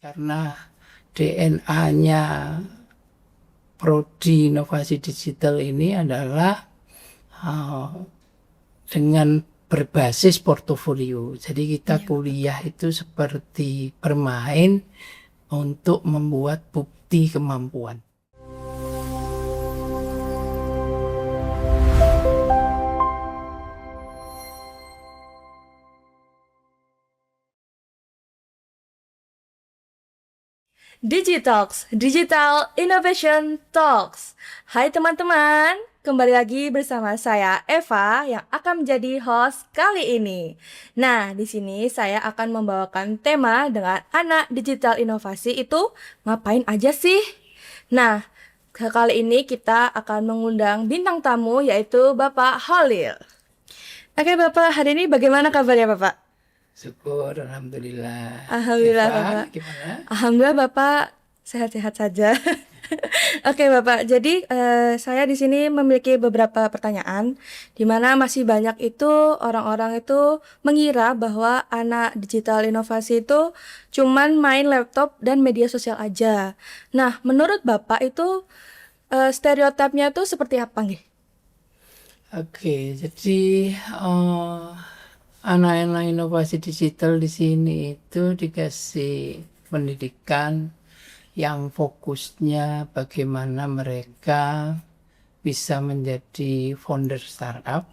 karena DNA-nya Prodi Inovasi Digital ini adalah dengan berbasis portofolio. Jadi kita kuliah itu seperti bermain untuk membuat bukti kemampuan. Digitalks, Digital Innovation Talks. Hai teman-teman, kembali lagi bersama saya Eva yang akan menjadi host kali ini. Nah, di sini saya akan membawakan tema dengan anak digital inovasi itu ngapain aja sih? Nah, kali ini kita akan mengundang bintang tamu yaitu Bapak Holil. Oke Bapak, hari ini bagaimana kabarnya Bapak? Syukur, alhamdulillah. Alhamdulillah Eva, Bapak. gimana? Alhamdulillah Bapak sehat-sehat saja. Oke Bapak, jadi saya di sini memiliki beberapa pertanyaan, di mana masih banyak itu orang-orang itu mengira bahwa anak digital inovasi itu cuman main laptop dan media sosial aja. Nah, menurut Bapak itu stereotipnya itu seperti apa nih? Oke, jadi anak-anak inovasi digital di sini itu dikasih pendidikan yang fokusnya bagaimana mereka bisa menjadi founder startup.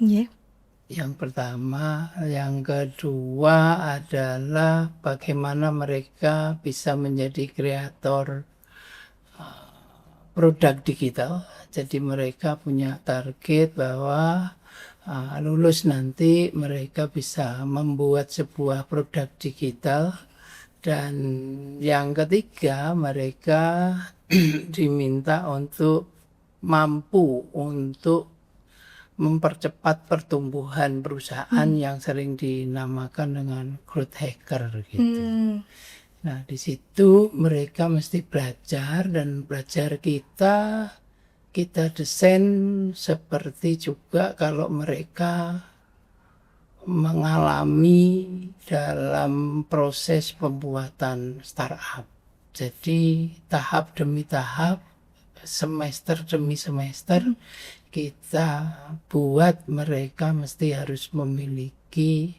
Yang pertama, yang kedua adalah bagaimana mereka bisa menjadi kreator produk digital. Jadi mereka punya target bahwa lulus nanti mereka bisa membuat sebuah produk digital. Dan yang ketiga, mereka diminta untuk mampu untuk mempercepat pertumbuhan perusahaan yang sering dinamakan dengan growth hacker gitu. Nah, di situ mereka mesti belajar, dan belajar kita desain seperti juga kalau mereka mengalami dalam proses pembuatan startup. Jadi tahap demi tahap, semester demi semester, kita buat mereka mesti harus memiliki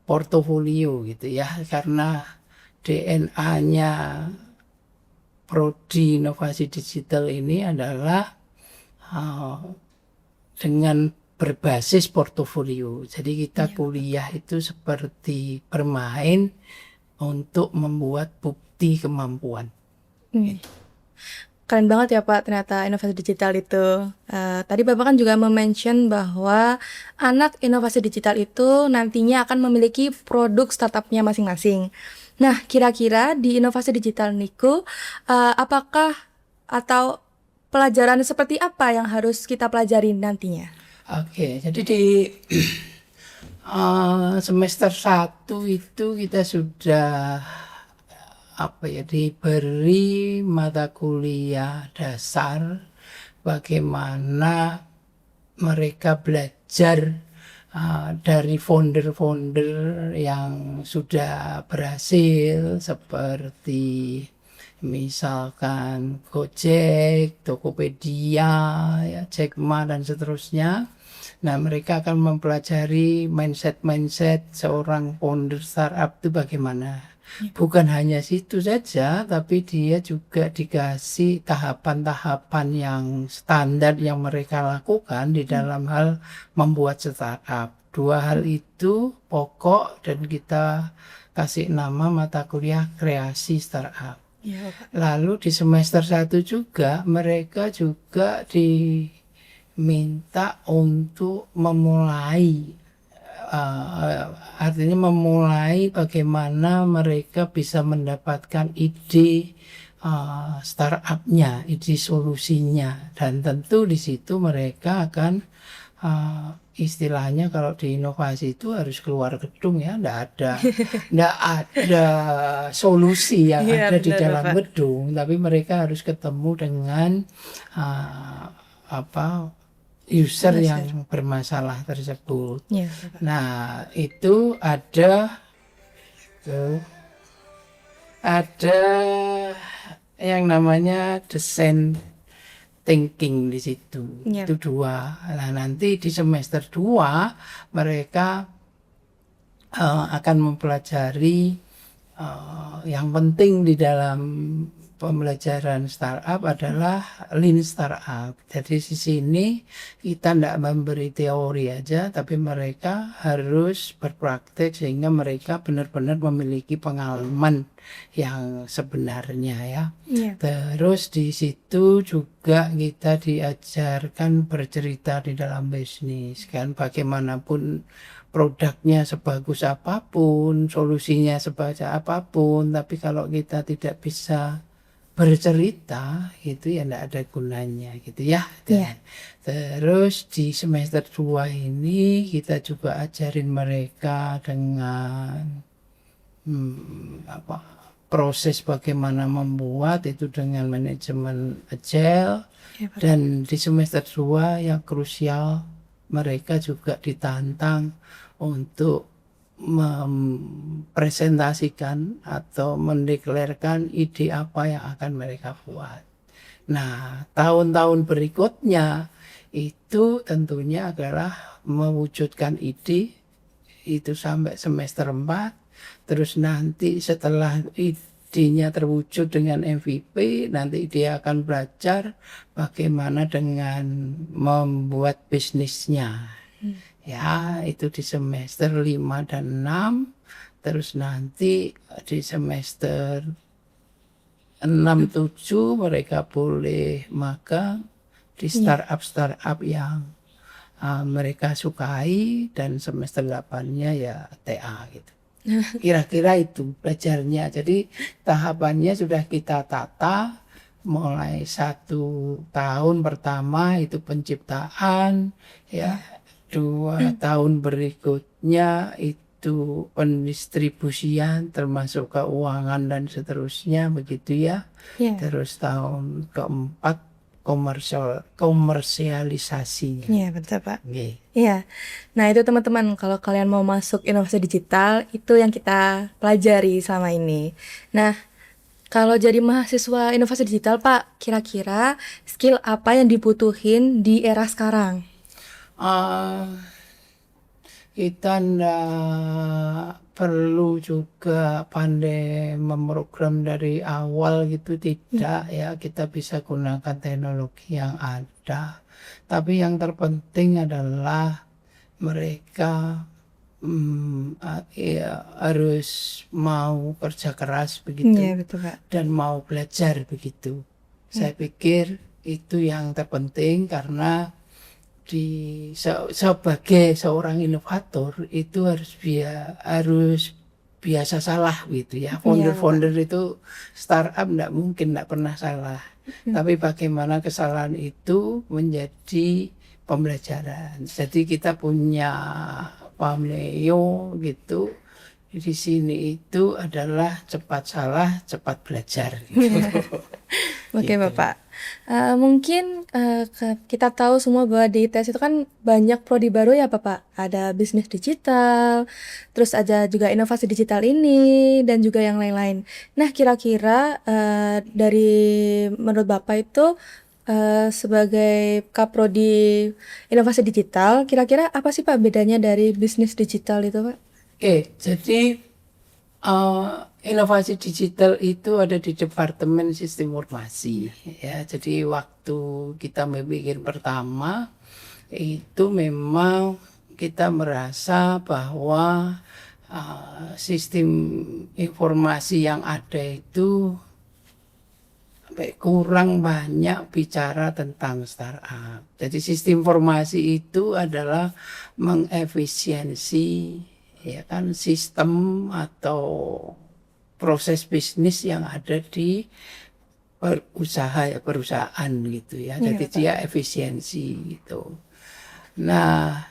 portofolio gitu ya, karena DNA-nya Prodi Inovasi Digital ini adalah dengan berbasis portofolio. Jadi kita kuliah itu seperti bermain untuk membuat bukti kemampuan. Keren banget ya Pak, ternyata inovasi digital itu. Tadi Bapak kan juga mention bahwa anak inovasi digital itu nantinya akan memiliki produk startupnya masing-masing. Nah, kira-kira di inovasi digital niku, apakah atau pelajaran seperti apa yang harus kita pelajari nantinya? Oke, jadi di semester 1 itu kita sudah diberi mata kuliah dasar bagaimana mereka belajar dari founder-founder yang sudah berhasil, seperti misalkan Gojek, Tokopedia, ya, Jack Ma dan seterusnya. Nah, mereka akan mempelajari mindset seorang founder startup itu bagaimana. Bukan hanya situ saja, tapi dia juga dikasih tahapan-tahapan yang standar yang mereka lakukan di dalam hal membuat startup. Dua hal itu pokok, dan kita kasih nama mata kuliah kreasi startup. Lalu di semester 1 juga mereka juga diminta untuk memulai, artinya memulai bagaimana mereka bisa mendapatkan ide startupnya, ide solusinya, dan tentu di situ mereka akan istilahnya kalau di inovasi itu harus keluar gedung ya, ndak ada solusi yang ada di dalam gedung, tapi mereka harus ketemu dengan user yang bermasalah tersebut. Nah, itu ada ada yang namanya design thinking di situ. Iya. Itu 2. Nah, nanti di semester 2 mereka akan mempelajari yang penting di dalam pembelajaran startup adalah lean startup. Jadi di sini kita tidak memberi teori aja, tapi mereka harus berpraktek sehingga mereka benar-benar memiliki pengalaman yang sebenarnya ya. Iya. Terus di situ juga kita diajarkan bercerita di dalam bisnis kan, bagaimanapun produknya sebagus apapun, solusinya sebagus apapun, tapi kalau kita tidak bisa bercerita itu ya tidak ada gunanya gitu ya. Iya. Terus di semester 2 ini kita juga ajarin mereka dengan proses bagaimana membuat itu dengan manajemen agile. Iya, Pak. Dan di semester 2 yang krusial mereka juga ditantang untuk mempresentasikan atau mendeklarasikan ide apa yang akan mereka buat. Nah, tahun-tahun berikutnya itu tentunya adalah mewujudkan ide itu sampai semester 4. Terus nanti setelah idenya terwujud dengan MVP, nanti dia akan belajar bagaimana dengan membuat bisnisnya. Ya, itu di semester 5 dan 6. Terus nanti di semester 6-7 mereka boleh magang di startup yang mereka sukai, dan semester 8-nya ya TA gitu. Kira-kira itu belajarnya. Jadi tahapannya sudah kita tata. Mulai 1 tahun pertama itu penciptaan ya, 2 tahun berikutnya itu pendistribusian termasuk keuangan dan seterusnya begitu ya. Iya. Terus tahun keempat komersialisasinya. Iya, betul, Pak. Oke. Iya. Nah, itu teman-teman, kalau kalian mau masuk inovasi digital, itu yang kita pelajari selama ini. Nah, kalau jadi mahasiswa inovasi digital, Pak, kira-kira skill apa yang dibutuhin di era sekarang? Kita ndak perlu juga pandai memprogram dari awal gitu, tidak ya. Kita bisa gunakan teknologi yang ada, tapi yang terpenting adalah mereka harus mau kerja keras begitu. Iya, betul, Pak. Dan mau belajar begitu. Saya pikir itu yang terpenting, karena sebagai seorang inovator itu harus biasa salah gitu ya. Founder itu startup tidak mungkin tidak pernah salah. Tapi bagaimana kesalahan itu menjadi pembelajaran. Jadi kita punya Pamleo gitu. Di sini itu adalah cepat salah, cepat belajar. Oke, Gitu. Bapak. Mungkin kita tahu semua bahwa di ITS itu kan banyak prodi baru ya, Bapak. Ada bisnis digital, terus ada juga inovasi digital ini, dan juga yang lain-lain. Nah, kira-kira dari menurut Bapak itu sebagai kaprodi inovasi digital, kira-kira apa sih, Pak, bedanya dari bisnis digital itu, Pak? Oke, jadi inovasi digital itu ada di Departemen Sistem Informasi ya. Jadi waktu kita memikir pertama itu memang kita merasa bahwa sistem informasi yang ada itu kurang banyak bicara tentang startup. Jadi sistem informasi itu adalah mengefisiensi ya kan sistem atau proses bisnis yang ada di perusahaan gitu ya. Jadi dia efisiensi gitu. Nah,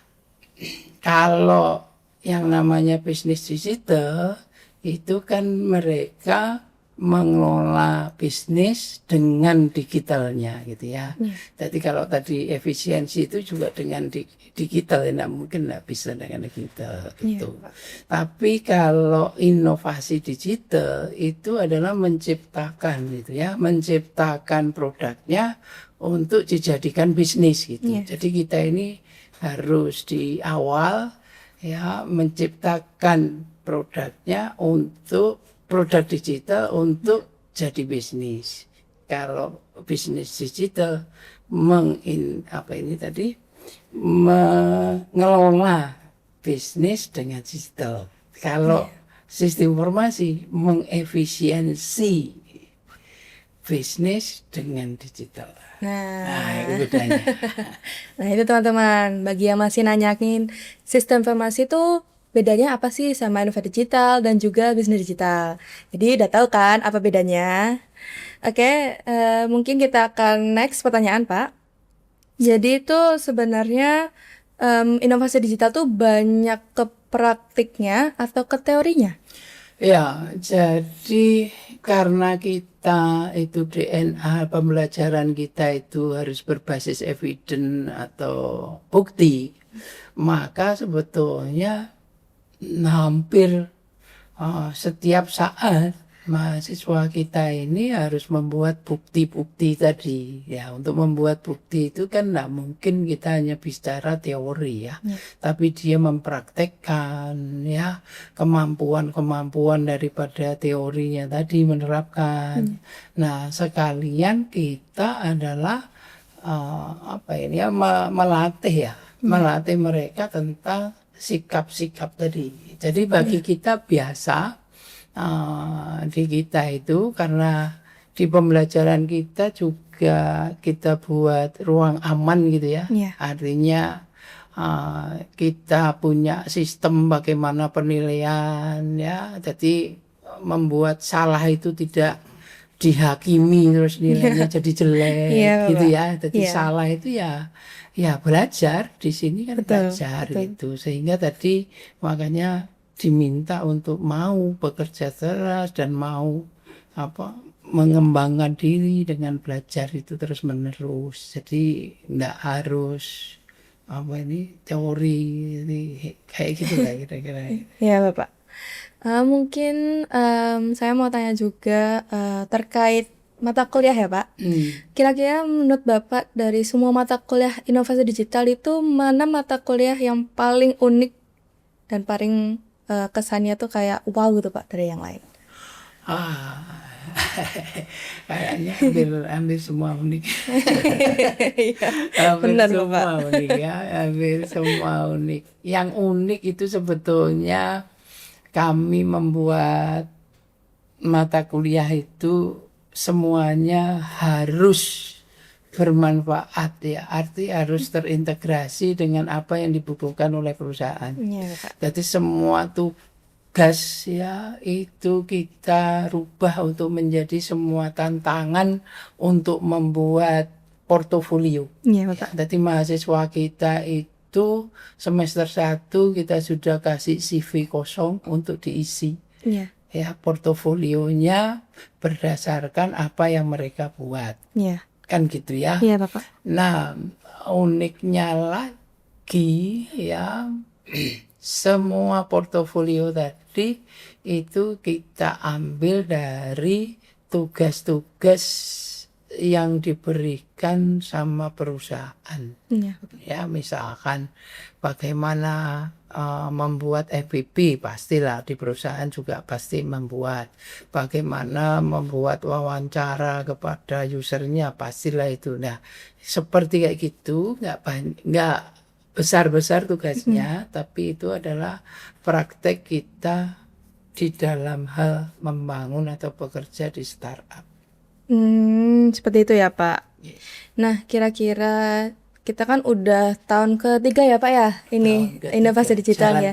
kalau yang namanya bisnis digital itu kan mereka mengelola bisnis dengan digitalnya gitu ya. Iya. Jadi kalau tadi efisiensi itu juga dengan digital, ya mungkin nggak bisa dengan digital gitu. Tapi kalau inovasi digital itu adalah menciptakan gitu ya, menciptakan produknya untuk dijadikan bisnis gitu. Iya. Jadi kita ini harus di awal ya menciptakan produknya untuk produk digital untuk jadi bisnis. Kalau bisnis digital mengelola bisnis dengan digital. Kalau sistem informasi mengefisiensi bisnis dengan digital. Nah, itu bedanya. Nah, itu teman-teman, bagi yang masih nanyain sistem informasi itu bedanya apa sih sama inovasi digital dan juga bisnis digital. Jadi udah tahu kan apa bedanya? Oke, mungkin kita akan next pertanyaan, Pak. Jadi itu sebenarnya inovasi digital tuh banyak ke praktiknya atau ke teorinya? Ya, jadi karena kita itu DNA pembelajaran kita itu harus berbasis evidence atau bukti, maka sebetulnya hampir setiap saat mahasiswa kita ini harus membuat bukti-bukti tadi ya. Untuk membuat bukti itu kan nggak mungkin kita hanya bicara teori ya, tapi dia mempraktekkan ya kemampuan daripada teorinya tadi menerapkan. Nah, sekalian kita adalah melatih mereka tentang sikap-sikap tadi. Jadi bagi kita biasa di kita itu, karena di pembelajaran kita juga kita buat ruang aman gitu ya. Artinya kita punya sistem bagaimana penilaian ya. Jadi membuat salah itu tidak dihakimi terus nilainya jadi jelek gitu ya. Jadi salah itu ya belajar di sini kan belajar gitu. Sehingga tadi makanya diminta untuk mau bekerja keras dan mau mengembangkan diri dengan belajar itu terus menerus. Jadi enggak harus teori kayak gitu lah kira-kira. Ya, Bapak. Mungkin saya mau tanya juga terkait mata kuliah ya, Pak. Kira-kira menurut Bapak dari semua mata kuliah inovasi digital itu mana mata kuliah yang paling unik dan paling kesannya tuh kayak wow gitu Pak dari yang lain? Kayaknya hampir semua unik. Benar, semua Pak. unik ya, hampir semua unik. Yang unik itu sebetulnya kami membuat mata kuliah itu semuanya harus bermanfaat ya, arti harus terintegrasi dengan apa yang dibutuhkan oleh perusahaan. Jadi semua tugas ya itu kita rubah untuk menjadi semua tantangan untuk membuat portofolio. Jadi mahasiswa kita itu semester 1 kita sudah kasih CV kosong untuk diisi. Ya, portofolionya berdasarkan apa yang mereka buat. Kan gitu ya. Bapak. Nah, uniknya lagi ya semua portofolio tadi itu kita ambil dari tugas-tugas yang diberikan sama perusahaan. Ya, misalkan bagaimana membuat FPP, pastilah di perusahaan juga pasti membuat. Bagaimana membuat wawancara kepada usernya, pastilah itu. Nah, seperti kayak gitu, nggak besar-besar tugasnya, tapi itu adalah praktek kita di dalam hal membangun atau bekerja di startup. Seperti itu ya Pak. Nah, kira-kira kita kan udah tahun ketiga ya Pak ya, ini inovasi digital ya.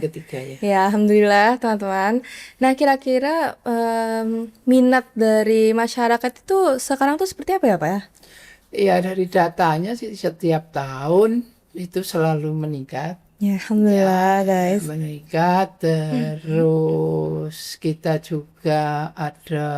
Ya, alhamdulillah teman-teman. Nah, kira-kira minat dari masyarakat itu sekarang tuh seperti apa ya Pak ya? Ya, dari datanya sih setiap tahun itu selalu meningkat. Ya, alhamdulillah guys. Mereka terus kita juga ada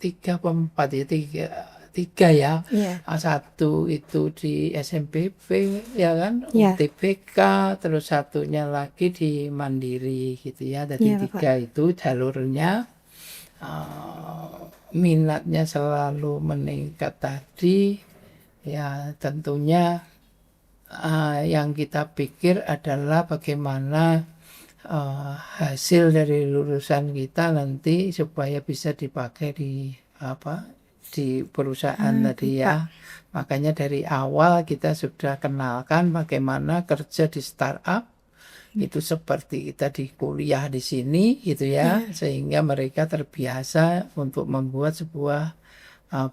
tiga apa empat ya tiga ya. Iya. Satu itu di SMPP ya kan, Iya. UTBK, terus satunya lagi di Mandiri gitu ya. Jadi Iya, Bapak. tiga itu jalurnya minatnya selalu meningkat tadi ya. Tentunya yang kita pikir adalah bagaimana hasil dari lulusan kita nanti supaya bisa dipakai di perusahaan tadi ya. Makanya dari awal kita sudah kenalkan bagaimana kerja di startup itu seperti kita di kuliah di sini gitu ya, sehingga mereka terbiasa untuk membuat sebuah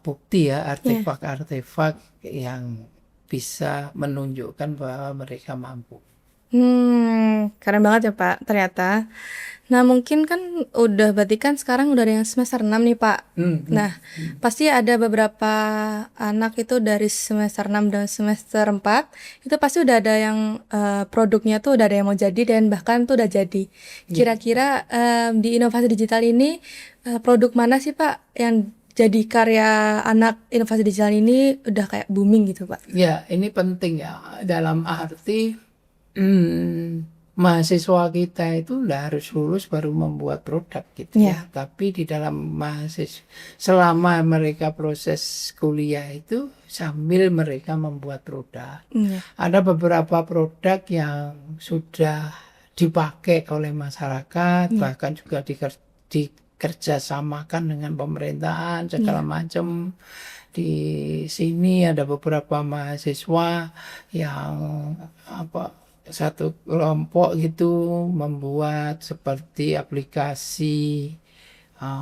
bukti ya, artefak-artefak yang bisa menunjukkan bahwa mereka mampu. Keren banget ya Pak, ternyata. Nah, mungkin kan berarti kan sekarang udah ada yang semester 6 nih Pak. Nah, pasti ada beberapa anak itu dari semester 6 dan semester 4, itu pasti udah ada yang produknya tuh udah ada yang mau jadi dan bahkan tuh udah jadi. Kira-kira di inovasi digital ini produk mana sih Pak yang jadi karya anak inovasi digital ini udah kayak booming gitu Pak? Ya, ini penting ya, dalam arti mahasiswa kita itu udah harus lulus baru membuat produk gitu ya. Tapi di dalam selama mereka proses kuliah itu sambil mereka membuat produk. Ada beberapa produk yang sudah dipakai oleh masyarakat, bahkan juga dikerjasamakan dengan pemerintahan segala macam. Di sini ada beberapa mahasiswa yang satu kelompok gitu membuat seperti aplikasi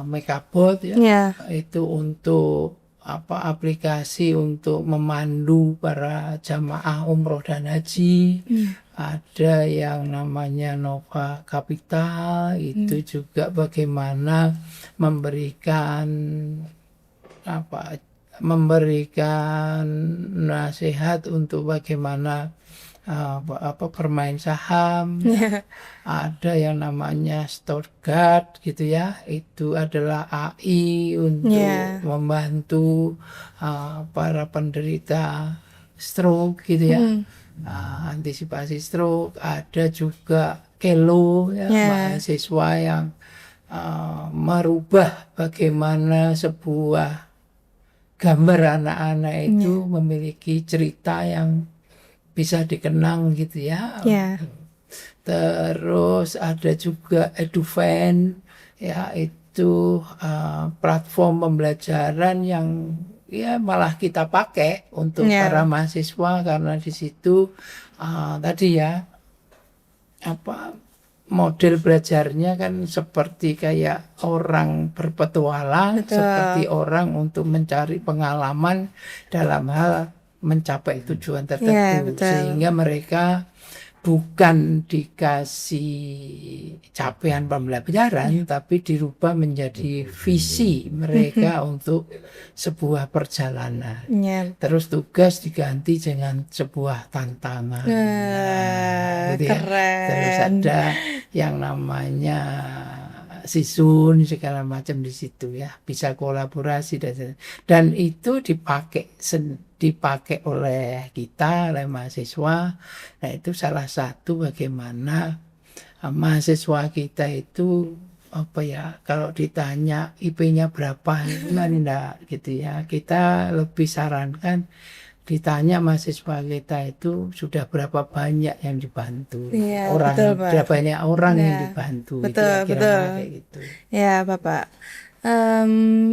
Megabot ya. Itu untuk aplikasi untuk memandu para jamaah umroh dan haji. Ada yang namanya Nova Capital, itu juga bagaimana memberikan nasihat untuk bagaimana bermain saham. Ada yang namanya Stuttgart gitu ya, itu adalah AI untuk membantu para penderita stroke gitu ya, antisipasi stroke. Ada juga Kelo ya, mahasiswa yang merubah bagaimana sebuah gambar anak-anak itu memiliki cerita yang bisa dikenang gitu ya. Terus ada juga EduFan ya, itu platform pembelajaran yang ya malah kita pakai untuk para mahasiswa, karena di situ tadi ya model belajarnya kan seperti kayak orang berpetualang. Seperti orang untuk mencari pengalaman dalam hal mencapai tujuan tertentu. Sehingga mereka bukan dikasih capaian pembelajaran, tapi dirubah menjadi visi mereka untuk sebuah perjalanan. Terus tugas diganti dengan sebuah tantangan. Gitu ya. Terus ada yang namanya Sisun segala macam di situ ya, bisa kolaborasi dan itu dipakai oleh kita, oleh mahasiswa. Nah, itu salah satu bagaimana mahasiswa kita itu kalau ditanya IP-nya berapa enggak gitu ya, kita lebih sarankan ditanya mahasiswa kita itu sudah berapa banyak yang dibantu, berapa banyak orang yang dibantu. Betul. Kayak gitu. Ya Bapak,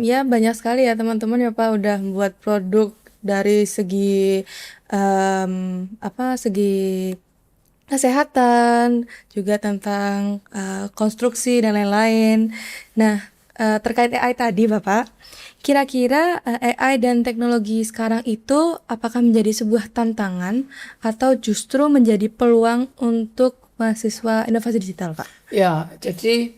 ya banyak sekali ya teman-teman ya Pak udah buat produk dari segi segi kesehatan, juga tentang konstruksi dan lain-lain. Nah, terkait AI tadi Bapak, kira-kira AI dan teknologi sekarang itu apakah menjadi sebuah tantangan atau justru menjadi peluang untuk mahasiswa inovasi digital Pak? Ya, jadi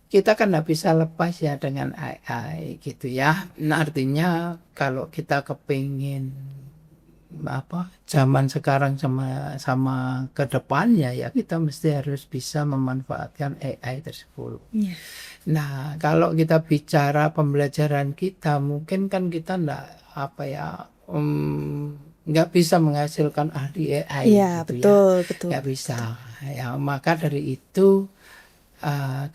kita kan nggak bisa lepas ya dengan AI gitu ya. Nah, artinya kalau kita kepingin zaman sekarang sama ke depannya ya kita mesti harus bisa memanfaatkan AI tersebut. Iya. Nah, kalau kita bicara pembelajaran kita, mungkin kan kita nggak bisa menghasilkan ahli AI Iya, gitu ya, betul. nggak bisa. Ya, maka dari itu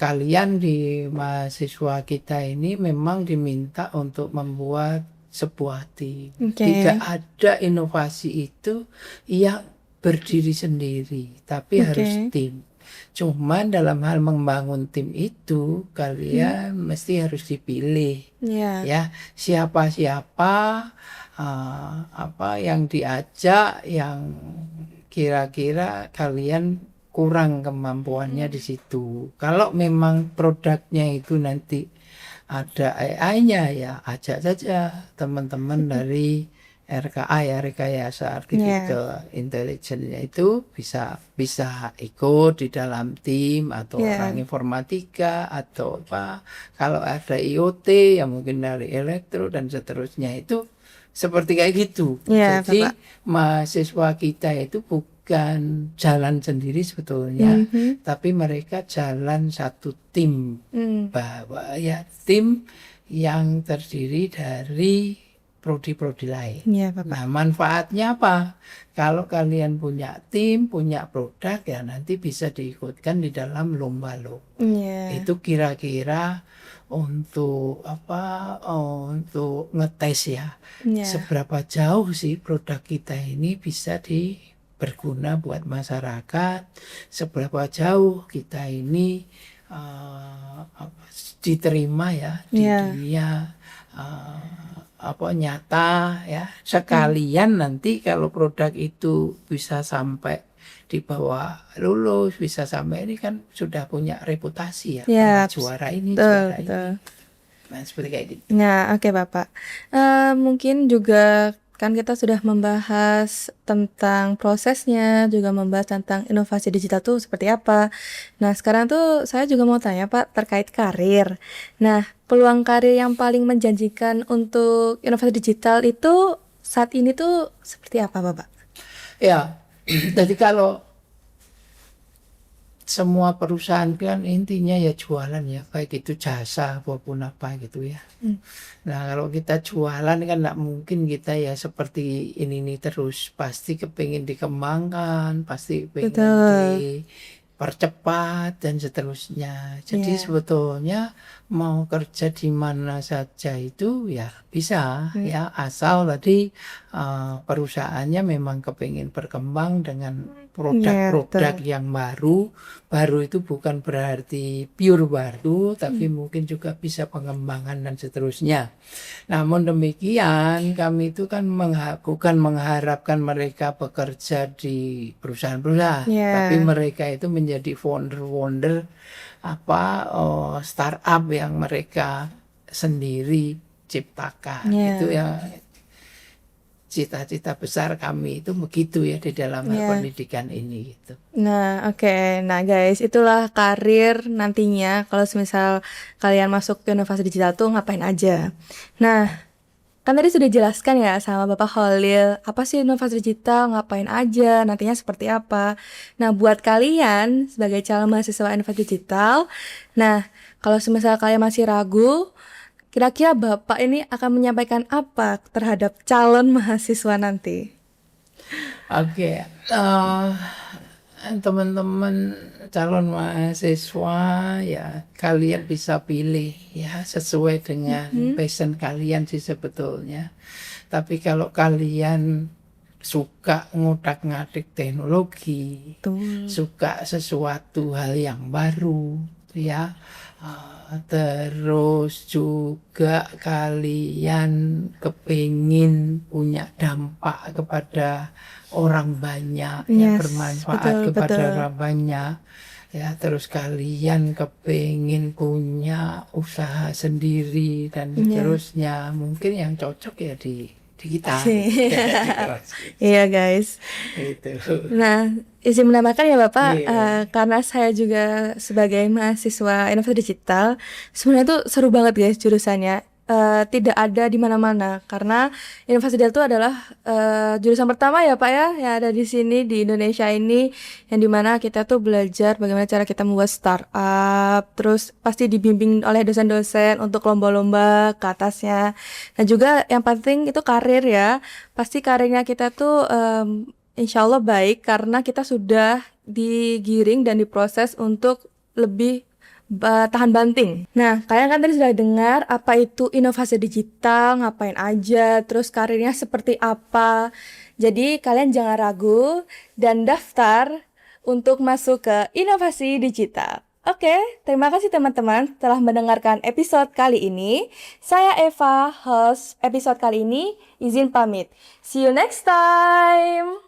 kalian di mahasiswa kita ini memang diminta untuk membuat sebuah tim. Oke. Tidak ada inovasi itu yang berdiri sendiri, tapi harus tim. Cuman dalam hal membangun tim itu kalian mesti harus dipilih Iya. ya, siapa yang diajak yang kira-kira kalian kurang kemampuannya di situ. Kalau memang produknya itu nanti ada AI-nya ya ajak saja teman-teman dari RKA ya, rekayasa artificial intelligence-nya itu bisa ikut di dalam tim atau orang informatika atau apa. Kalau ada IoT ya mungkin dari elektro dan seterusnya, itu seperti kayak gitu. Jadi mahasiswa kita itu bukan jalan sendiri sebetulnya, tapi mereka jalan satu tim, bahwa ya tim yang terdiri dari prodi-prodi lain. Nah, manfaatnya apa? Kalau kalian punya tim, punya produk ya nanti bisa diikutkan di dalam lomba-lomba. Itu kira-kira untuk untuk ngetes ya, seberapa jauh sih produk kita ini bisa berguna buat masyarakat, seberapa jauh kita ini diterima ya di dunia nyata ya. Sekalian nanti kalau produk itu bisa sampai dibawa lulus, bisa sampai ini kan sudah punya reputasi ya, juara ini. Nah, seperti kayak gitu. Nah, oke Bapak. Mungkin juga kan kita sudah membahas tentang prosesnya, juga membahas tentang inovasi digital tuh seperti apa. Nah, sekarang tuh saya juga mau tanya Pak terkait karir. Nah, peluang karir yang paling menjanjikan untuk inovasi digital itu saat ini tuh seperti apa Bapak? Ya, jadi kalau semua perusahaan kan intinya ya jualan ya, baik itu jasa maupun apa gitu ya. Nah, kalau kita jualan kan nggak mungkin kita ya seperti ini terus, pasti kepingin dikembangkan, pasti pengen dipercepat dan seterusnya. Jadi sebetulnya mau kerja di mana saja itu ya bisa ya, asal tadi perusahaannya memang kepingin berkembang dengan produk-produk yang baru itu bukan berarti pure baru, tapi mungkin juga bisa pengembangan dan seterusnya. Namun demikian kami itu kan bukan mengharapkan mereka bekerja di perusahaan-perusahaan, tapi mereka itu menjadi founder startup yang mereka sendiri ciptakan. Itu ya cita-cita besar kami itu begitu ya di dalam pendidikan ini gitu. Nah, oke. Nah, guys, itulah karir nantinya kalau misal kalian masuk ke inovasi digital tuh ngapain aja. Nah, kan tadi sudah dijelaskan ya sama Bapak Khalil, apa sih inovasi digital, ngapain aja, nantinya seperti apa. Nah, buat kalian sebagai calon mahasiswa inovasi digital, nah, kalau misal kalian masih ragu, kira-kira Bapak ini akan menyampaikan apa terhadap calon mahasiswa nanti? Oke, teman-teman calon mahasiswa ya kalian bisa pilih ya sesuai dengan passion kalian sih sebetulnya. Tapi kalau kalian suka ngutak-ngatik teknologi, suka sesuatu hal yang baru ya, terus juga kalian kepingin punya dampak kepada orang banyak, yang bermanfaat kepada orang banyak ya, terus kalian kepingin punya usaha sendiri dan seterusnya, mungkin yang cocok ya di kita. Iya guys. Itu. Nah, izin menambahkan ya Bapak, karena saya juga sebagai mahasiswa inovasi digital, sebenarnya tuh seru banget guys jurusannya. tidak ada di mana-mana karena Inovasi Del itu adalah jurusan pertama ya Pak ya yang ada di sini di Indonesia ini, yang dimana kita tuh belajar bagaimana cara kita membuat startup, terus pasti dibimbing oleh dosen-dosen untuk lomba-lomba ke atasnya, dan juga yang penting itu karir ya. Pasti karirnya kita tuh insya Allah baik karena kita sudah digiring dan diproses untuk lebih tahan banting. Nah, kalian kan tadi sudah dengar apa itu inovasi digital, ngapain aja, terus karirnya seperti apa. Jadi, kalian jangan ragu dan daftar untuk masuk ke inovasi digital. Oke, terima kasih teman-teman telah mendengarkan episode kali ini. Saya Eva, host episode kali ini, izin pamit. See you next time!